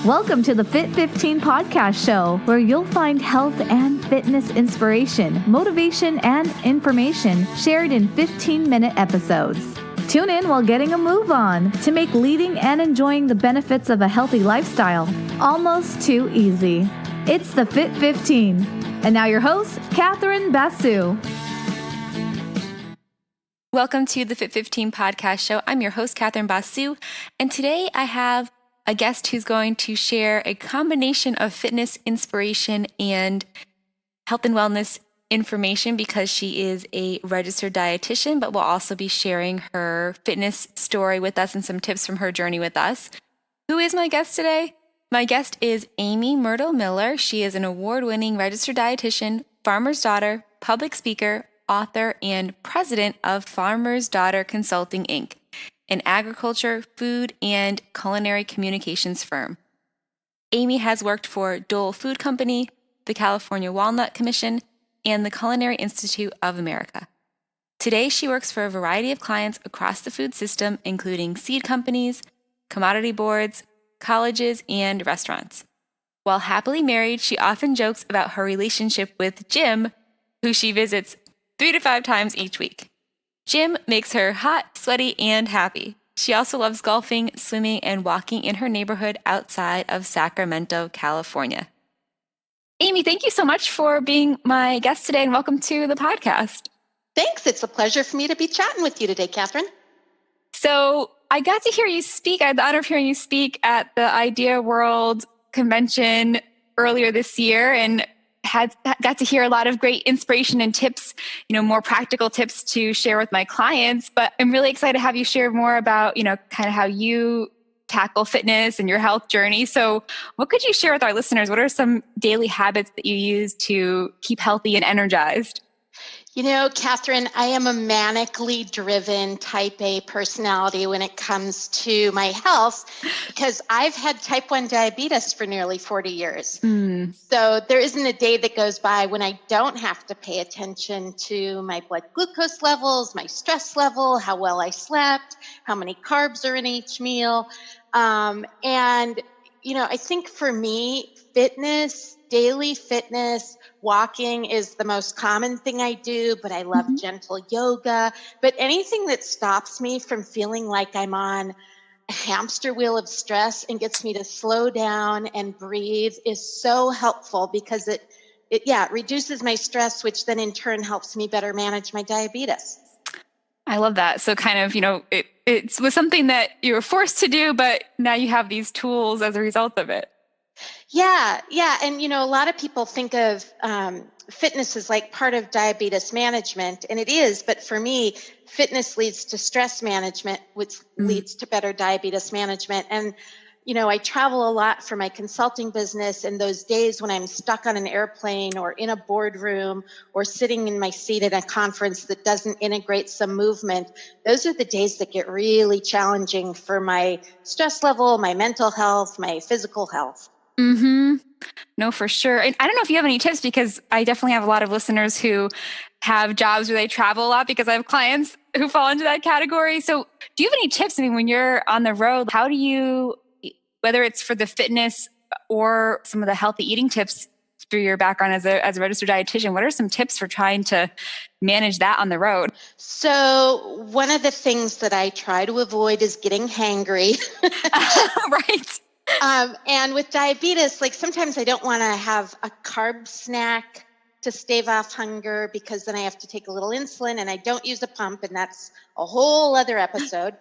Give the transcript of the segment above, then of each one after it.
Welcome to the Fit 15 podcast show, where you'll find health and fitness inspiration, motivation, and information shared in 15-minute episodes. Tune in while getting a move on to make leading and enjoying the benefits of a healthy lifestyle almost too easy. It's the Fit 15. And now your host, Catherine Basu. Welcome to the Fit 15 podcast show. I'm your host, Catherine Basu, and today I have a guest who's going to share a combination of fitness inspiration and health and wellness information because she is a registered dietitian, but will also be sharing her fitness story with us and some tips from her journey with us. Who is my guest today? My guest is Myrdal Miller. She is an award-winning registered dietitian, farmer's daughter, public speaker, author, and president of Farmer's Daughter Consulting, Inc., an agriculture, food, and culinary communications firm. Amy has worked for Dole Food Company, the California Walnut Commission, and the Culinary Institute of America. Today, she works for a variety of clients across the food system, including seed companies, commodity boards, colleges, and restaurants. While happily married, she often jokes about her relationship with Jim, who she visits 3 to 5 times each week. Jim makes her hot, sweaty, and happy. She also loves golfing, swimming, and walking in her neighborhood outside of Sacramento, California. Amy, thank you so much for being my guest today, and welcome to the podcast. Thanks. It's a pleasure for me to be chatting with you today, Catherine. So I got to hear you speak. I had the honor of hearing you speak at the Idea World convention earlier this year, and got to hear a lot of great inspiration and tips, more practical tips to share with my clients. But I'm really excited to have you share more about, kind of how you tackle fitness and your health journey. So what could you share with our listeners? What are some daily habits that you use to keep healthy and energized? Catherine, I am a manically driven type A personality when it comes to my health because I've had type 1 diabetes for nearly 40 years. So there isn't a day that goes by when I don't have to pay attention to my blood glucose levels, my stress level, how well I slept, how many carbs are in each meal. I think for me, daily fitness, walking is the most common thing I do, but I love gentle yoga. But anything that stops me from feeling like I'm on a hamster wheel of stress and gets me to slow down and breathe is so helpful because it reduces my stress, which then in turn helps me better manage my diabetes. I love that. So kind of, it was something that you were forced to do, but now you have these tools as a result of it. Yeah. And, a lot of people think of fitness as like part of diabetes management, and it is. But for me, fitness leads to stress management, which leads to better diabetes management. And, I travel a lot for my consulting business, and those days when I'm stuck on an airplane or in a boardroom or sitting in my seat at a conference that doesn't integrate some movement, those are the days that get really challenging for my stress level, my mental health, my physical health. No, for sure. And I don't know if you have any tips, because I definitely have a lot of listeners who have jobs where they travel a lot, because I have clients who fall into that category. So do you have any tips? When you're on the road, how do you, whether it's for the fitness or some of the healthy eating tips through your background as a registered dietitian, what are some tips for trying to manage that on the road? So one of the things that I try to avoid is getting hangry. Right. And with diabetes, like sometimes I don't want to have a carb snack to stave off hunger because then I have to take a little insulin and I don't use a pump, and that's a whole other episode.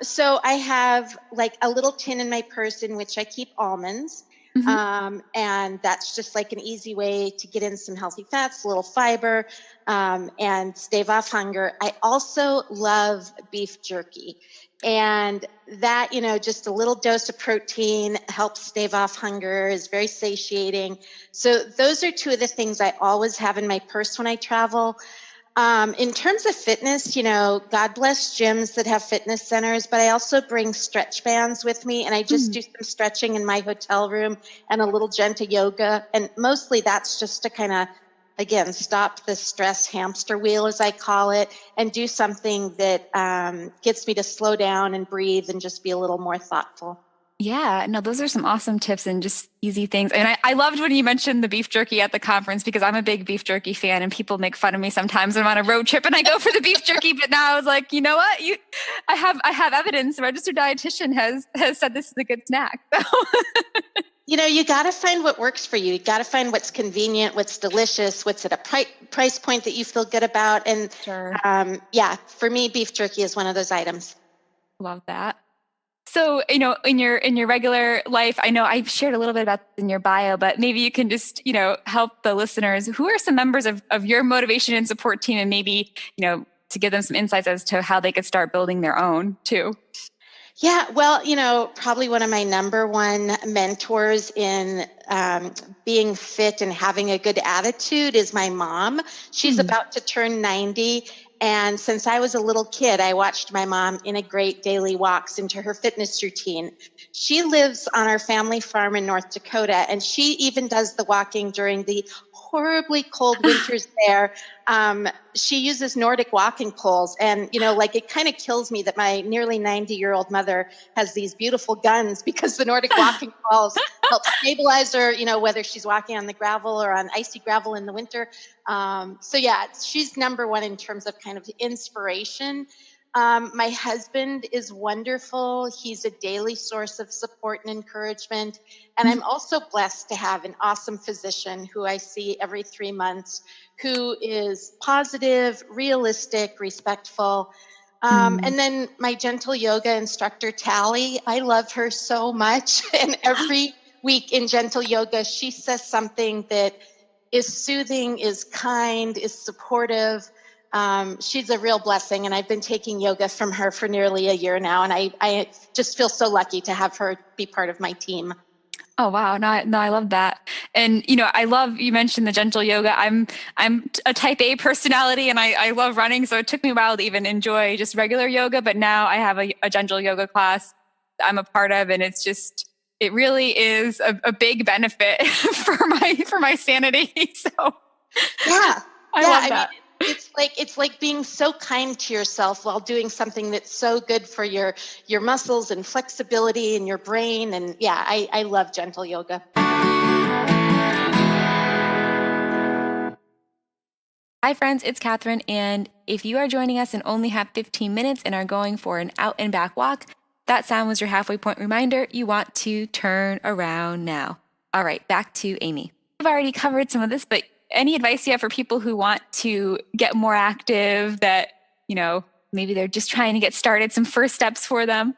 So I have like a little tin in my purse in which I keep almonds. And that's just like an easy way to get in some healthy fats, a little fiber, and stave off hunger. I also love beef jerky. And that, just a little dose of protein helps stave off hunger, is very satiating. So those are two of the things I always have in my purse when I travel. In terms of fitness, God bless gyms that have fitness centers, but I also bring stretch bands with me, and I just do some stretching in my hotel room and a little gentle yoga. And mostly that's just to kind of, again, stop the stress hamster wheel, as I call it, and do something that gets me to slow down and breathe and just be a little more thoughtful. Yeah, no, those are some awesome tips and just easy things. And I loved when you mentioned the beef jerky at the conference, because I'm a big beef jerky fan and people make fun of me sometimes when I'm on a road trip and I go for the beef jerky. But now I was like, you know what? I have evidence. The registered dietitian has said this is a good snack. So. You got to find what works for you. You got to find what's convenient, what's delicious, what's at a price point that you feel good about. And Sure. For me, beef jerky is one of those items. Love that. So, in your regular life, I know I've shared a little bit about this in your bio, but maybe you can just, help the listeners. Who are some members of your motivation and support team, and maybe, to give them some insights as to how they could start building their own too? Yeah, well, probably one of my number one mentors in being fit and having a good attitude is my mom. She's about to turn 90. And since I was a little kid, I watched my mom integrate daily walks into her fitness routine. She lives on our family farm in North Dakota, and she even does the walking during the horribly cold winters there. She uses Nordic walking poles, and it kind of kills me that my nearly 90-year-old mother has these beautiful guns, because the Nordic walking poles help stabilize her, whether she's walking on the gravel or on icy gravel in the winter. She's number one in terms of kind of inspiration. My husband is wonderful. He's a daily source of support and encouragement. And I'm also blessed to have an awesome physician who I see every 3 months, who is positive, realistic, respectful. And then my gentle yoga instructor, Tally, I love her so much. And every week in gentle yoga, she says something that is soothing, is kind, is supportive. She's a real blessing, and I've been taking yoga from her for nearly a year now, and I just feel so lucky to have her be part of my team. Oh, wow. No, I love that. And, I love, you mentioned the gentle yoga. I'm a type A personality, and I love running. So it took me a while to even enjoy just regular yoga, but now I have a gentle yoga class I'm a part of, and it really is a big benefit for my sanity. So yeah, I love that. It's like being so kind to yourself while doing something that's so good for your muscles and flexibility and your brain. And I love gentle yoga. Hi friends, it's Catherine. And if you are joining us and only have 15 minutes and are going for an out and back walk, that sound was your halfway point reminder. You want to turn around now. All right, back to Amy. I've already covered some of this, but any advice you have for people who want to get more active, that, maybe they're just trying to get started, some first steps for them?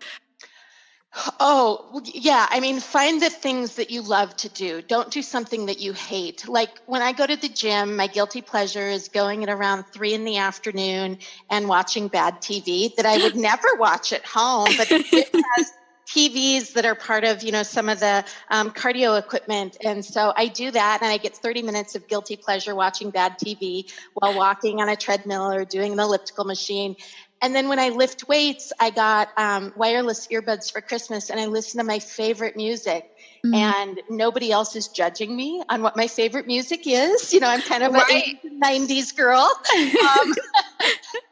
Oh, yeah. I mean, find the things that you love to do. Don't do something that you hate. Like when I go to the gym, my guilty pleasure is going at around 3 p.m. and watching bad TV that I would never watch at home, but it has TVs that are part of, some of the cardio equipment. And so I do that, and I get 30 minutes of guilty pleasure watching bad TV while walking on a treadmill or doing an elliptical machine. And then when I lift weights, I got wireless earbuds for Christmas, and I listen to my favorite music. And nobody else is judging me on what my favorite music is. I'm kind of Right. an 90s girl.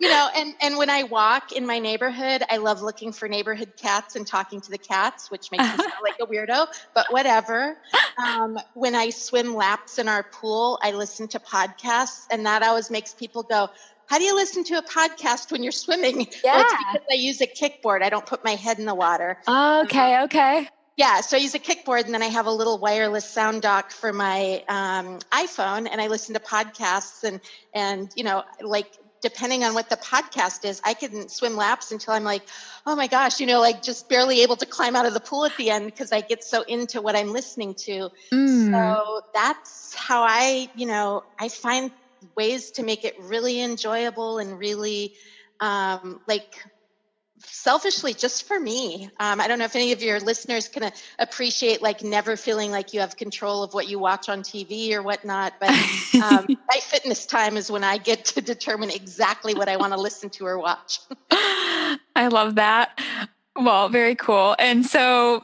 And when I walk in my neighborhood, I love looking for neighborhood cats and talking to the cats, which makes me sound like a weirdo, but whatever. When I swim laps in our pool, I listen to podcasts, and that always makes people go, how do you listen to a podcast when you're swimming? Yeah. Well, it's because I use a kickboard. I don't put my head in the water. Okay. Yeah, so I use a kickboard, and then I have a little wireless sound dock for my iPhone, and I listen to podcasts, and depending on what the podcast is, I can swim laps until I'm like, oh my gosh, just barely able to climb out of the pool at the end because I get so into what I'm listening to. So that's how I find ways to make it really enjoyable and really selfishly just for me. I don't know if any of your listeners can appreciate never feeling like you have control of what you watch on TV or whatnot, but my fitness time is when I get to determine exactly what I want to listen to or watch. I love that. Well, very cool. And so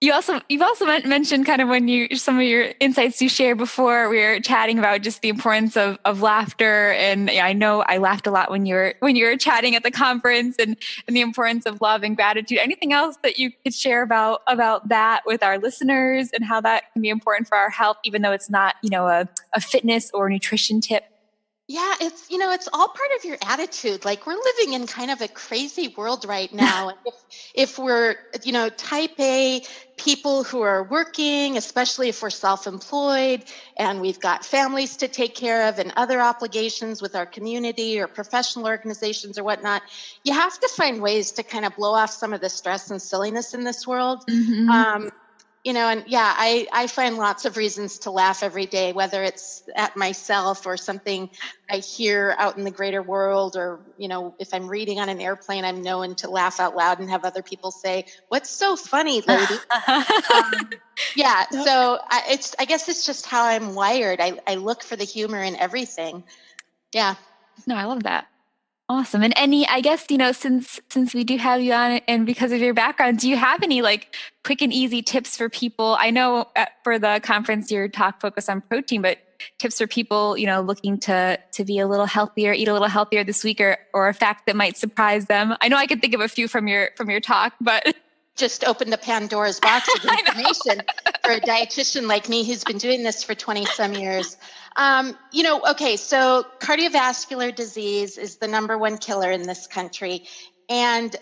You've also mentioned kind of some of your insights you shared before. We were chatting about just the importance of laughter, and I know I laughed a lot when you were chatting at the conference, and the importance of love and gratitude. Anything else that you could share about that with our listeners, and how that can be important for our health, even though it's not a fitness or nutrition tip? Yeah, it's all part of your attitude. Like, we're living in kind of a crazy world right now. And if we're, type A people who are working, especially if we're self-employed and we've got families to take care of and other obligations with our community or professional organizations or whatnot, you have to find ways to kind of blow off some of the stress and silliness in this world. Mm-hmm. And yeah, I find lots of reasons to laugh every day, whether it's at myself or something I hear out in the greater world, or, if I'm reading on an airplane, I'm known to laugh out loud and have other people say, "What's so funny, lady?" Yeah. So I guess it's just how I'm wired. I look for the humor in everything. Yeah. No, I love that. Awesome. And I guess, since we do have you on and because of your background, do you have any like quick and easy tips for people? I know for the conference, your talk focused on protein, but tips for people, looking to be a little healthier, eat a little healthier this week, or a fact that might surprise them. I know I could think of a few from your talk, but just opened the Pandora's box of information for a dietitian like me who's been doing this for 20 some years. Okay, so cardiovascular disease is the number one killer in this country. And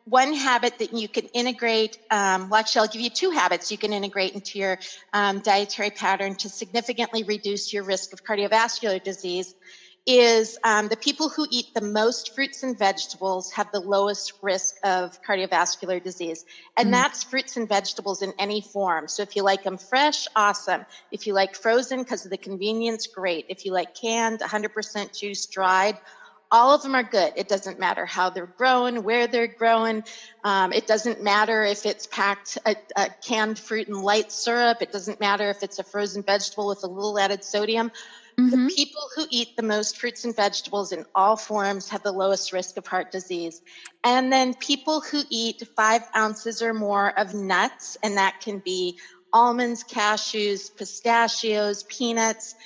one habit that you can integrate, actually, I'll give you two habits you can integrate into your dietary pattern to significantly reduce your risk of cardiovascular disease, is the people who eat the most fruits and vegetables have the lowest risk of cardiovascular disease. And that's fruits and vegetables in any form. So if you like them fresh, awesome. If you like frozen because of the convenience, great. If you like canned, 100% juice, dried, all of them are good. It doesn't matter how they're grown, where they're grown. It doesn't matter if it's packed a canned fruit and light syrup. It doesn't matter if it's a frozen vegetable with a little added sodium. The people who eat the most fruits and vegetables in all forms have the lowest risk of heart disease. And then people who eat 5 ounces or more of nuts, and that can be almonds, cashews, pistachios, peanuts,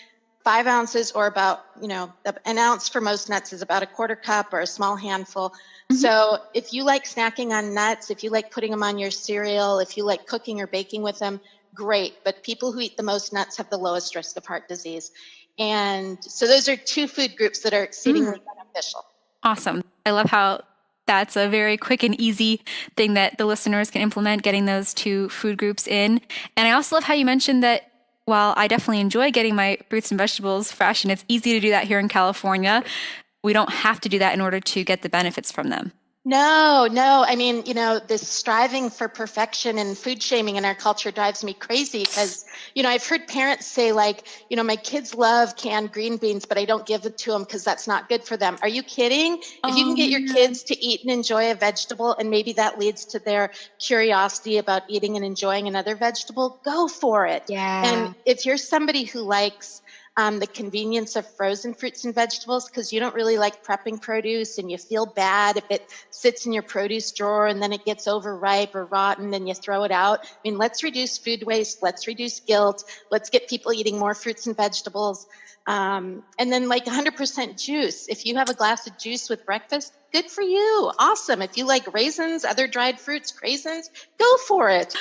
5 ounces, or about, an ounce for most nuts is about a quarter cup or a small handful. So if you like snacking on nuts, if you like putting them on your cereal, if you like cooking or baking with them, great. But people who eat the most nuts have the lowest risk of heart disease. And so those are two food groups that are exceedingly beneficial. Awesome. I love how that's a very quick and easy thing that the listeners can implement, getting those two food groups in. And I also love how you mentioned that while I definitely enjoy getting my fruits and vegetables fresh, and it's easy to do that here in California, we don't have to do that in order to get the benefits from them. No. I mean, this striving for perfection and food shaming in our culture drives me crazy because, I've heard parents say like, my kids love canned green beans, but I don't give it to them because that's not good for them. Are you kidding? If you can get your kids to eat and enjoy a vegetable, and maybe that leads to their curiosity about eating and enjoying another vegetable, go for it. Yeah. And if you're somebody who likes the convenience of frozen fruits and vegetables, because you don't really like prepping produce and you feel bad if it sits in your produce drawer and then it gets overripe or rotten and you throw it out. I mean, let's reduce food waste. Let's reduce guilt. Let's get people eating more fruits and vegetables. And then like 100% juice. If you have a glass of juice with breakfast, good for you. Awesome. If you like raisins, other dried fruits, craisins, go for it.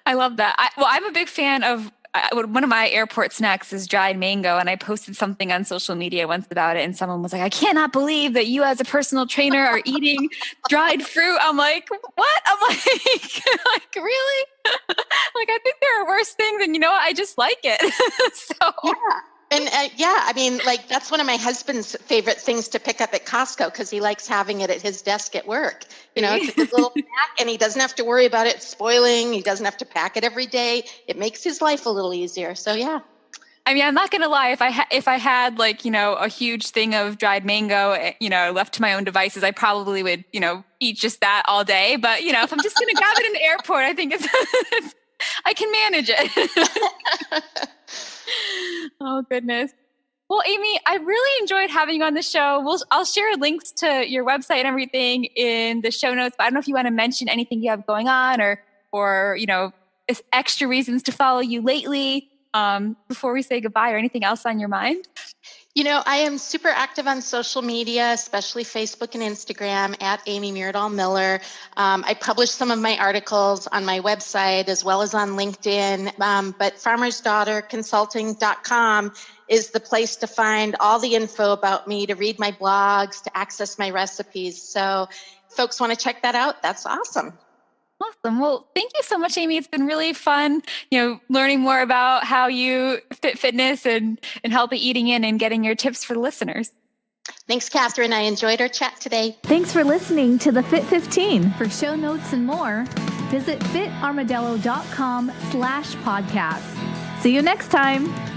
I love that. I'm a big fan of one of my airport snacks is dried mango, and I posted something on social media once about it, and someone was like, "I cannot believe that you as a personal trainer are eating dried fruit." I'm like, "What?" I'm like really? Like, I think there are worse things, and you know what? I just like it. So yeah. And I mean, like, that's one of my husband's favorite things to pick up at Costco because he likes having it at his desk at work. It's a good little snack, and he doesn't have to worry about it spoiling. He doesn't have to pack it every day. It makes his life a little easier. So, yeah. I mean, I'm not going to lie. If I had like, a huge thing of dried mango, left to my own devices, I probably would, eat just that all day. But, if I'm just going to grab it in the airport, I think I can manage it. Oh, goodness. Well, Amy, I really enjoyed having you on the show. I'll share links to your website and everything in the show notes, but I don't know if you want to mention anything you have going on or extra reasons to follow you lately before we say goodbye, or anything else on your mind? I am super active on social media, especially Facebook and Instagram at Amy Myrdal Miller. I publish some of my articles on my website as well as on LinkedIn, but farmersdaughterconsulting.com is the place to find all the info about me, to read my blogs, to access my recipes. So if folks want to check that out, that's awesome. Awesome. Well, thank you so much, Amy. It's been really fun, learning more about how you fit fitness and healthy eating in and getting your tips for the listeners. Thanks, Catherine. I enjoyed our chat today. Thanks for listening to the Fit 15. For show notes and more, visit fitarmadillo.com/podcast. See you next time.